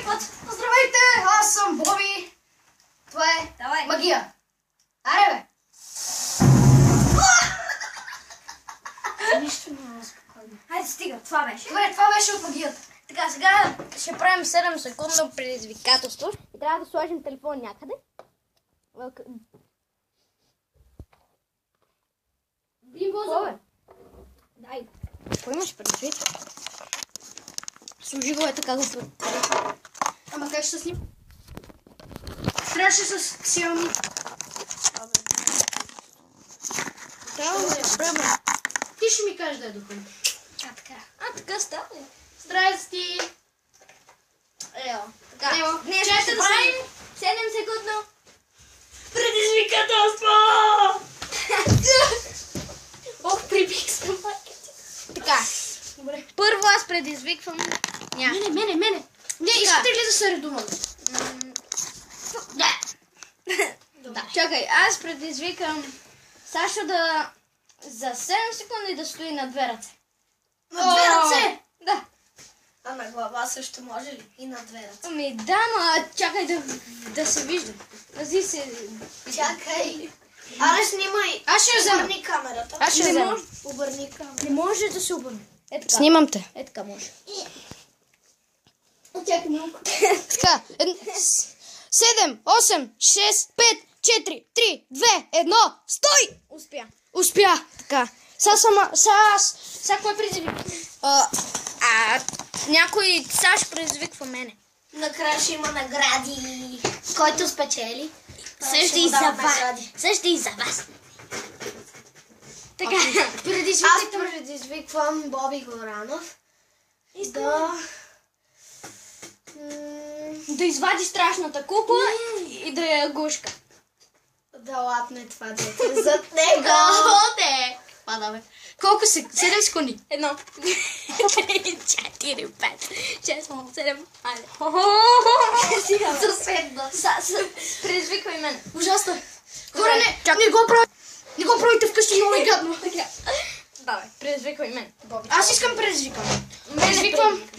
Здравейте, аз съм Боби. Това е магия. Аре бе! Нищо няма спокойно. Хайде, стига, това беше. Добре, това беше от магията. Така, сега ще правим 7 секундно предизвикателство и трябва да сложим телефон някъде. Бимбо, Дай. Какво имаш предвид? Служи го е така го ама как ще се снима? Трябваше с Xiaomi. Трябва да се правим. Ти ще ми кажеш да е духом. Така става. Здрасти! Ео. Така, Ево, днес чакайте ще да правим 7 секундно предизвикателство! Ох, прибих с кампанията. Така, Добре. първо аз предизвиквам Мене. Не, искате ли да се редувам? Да. Чакай, аз предизвикам Сашо да за 7 секунди да стои на две ръце. На две ръце? Да. А на глава също може ли? И на две ръце. Ами да, ма чакай да се вижда. Пази се. Чакай. Аре, снимай. Аз ще я взема. Обърни камерата. Аз ще я взема. Обърни камерата. Не може да се обърне. Е така. Снимам те. Е така може. Чакай малко. Така, 7, 8, 6, 5, 4, 3, 2, 1, стой! Успя. Така. Сега кой предизвика? Някой Саш предизвиква мене. Накрая ще има награди. Който спечели. Също и за вас. Също и за вас. Така. Аз предизвиквам Боби Горанов. Да извади страшната кукла и да я гушка. Да лапне това дете зад него. Не! Падаме. Колко се? 7 секунди. 1, 3, 4, 5, 6, 7, айде. Съседна. Предизвиквай мен. Ужасно е. Хора, не го прави. Не го правите вкъщи, много е гадно. Давай, предизвиквай мен. Аз искам предизвикам. Предизвиквам.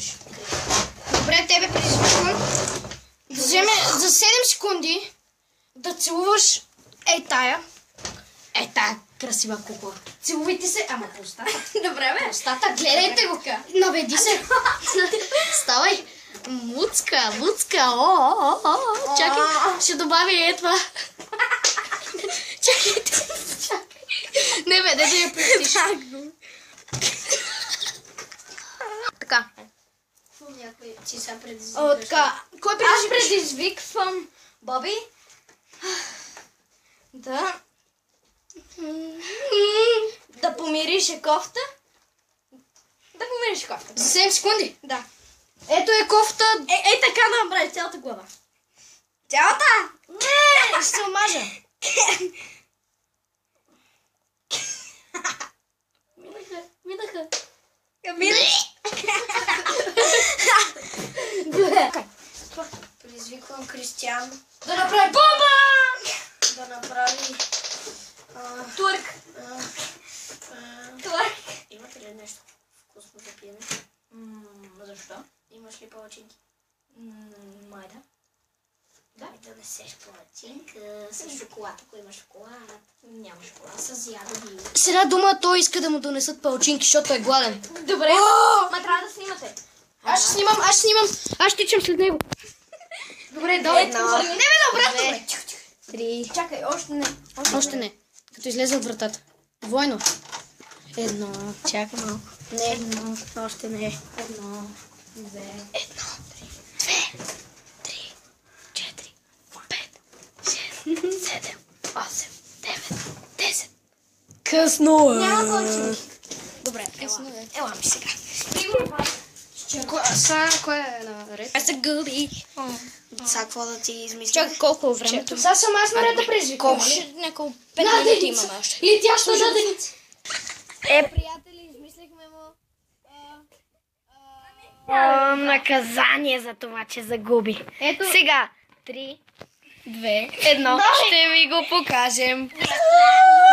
Добре, тебе предизвиквам. Да вземе за 7 секунди да целуваш тая красива кукла. Целувайте се, ама по устата. Добре, бе. Устата, гледайте го. Наведи се. Ставай. Муцка. Чакай, ще добавя това. Чакайте. Не бе, да я пустиш. Така. Някой си са предизвикаш. Така. Кой Аз предизвиквам Боби да помирише кофта. Да помирише кофта. За 7 секунди. Да. Ето е кофта. Ей така да направи цялата глава. Цялата? Не, ще се омажа. Минаха. Предизвиквам Кристиан Да направи бомба! да направи Турк. Турк. Имате ли нещо вкусно за пиене? Защо? Имаш ли палачинки? Май да. Дай да несеш палачинка с шоколад, ако имаш шоколад. Няма шоколад. С ягоди. Сега дума той иска да му донесат палчинки, защото е гладен. Добре. Ма трябва да снимате. Аз ще снимам. Аз ще тичам след него. Добре, давай. Едно. Не бе, обратно. 3. Чакай, още не. Още не. Като излезе от вратата. Двойно. 1. Чакай малко. Не, още не. 1, 2, 3, 4, 5, 6, 7, 8, 9, 10. Късно е. Няма палчинки. Добре, късно е. Ела ми сега. Кой е наред? Аз се губи. Сега какво да ти измисля? Чакай, колко е времето? Сега съм аз наред да предизвикам. Няколко 5 минути имаме още. Летяща наденица. Приятели, измислихме му Наказание за това, че загуби. Ето. Сега. 3, 2, 1. Ще ви го покажем.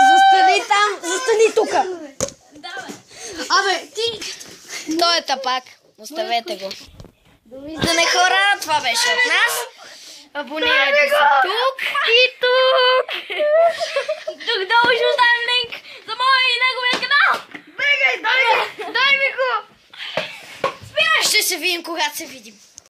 Застани там, застани тука. Давай. Абе, ти... Той е тапак. Оставете го. Довиждане, хора! това беше от нас. Абонирайте се тук и тук. Тук долу ще оставим линк за моя и неговия канал. Бегай, дай ми го! Ще се видим, когато се видим.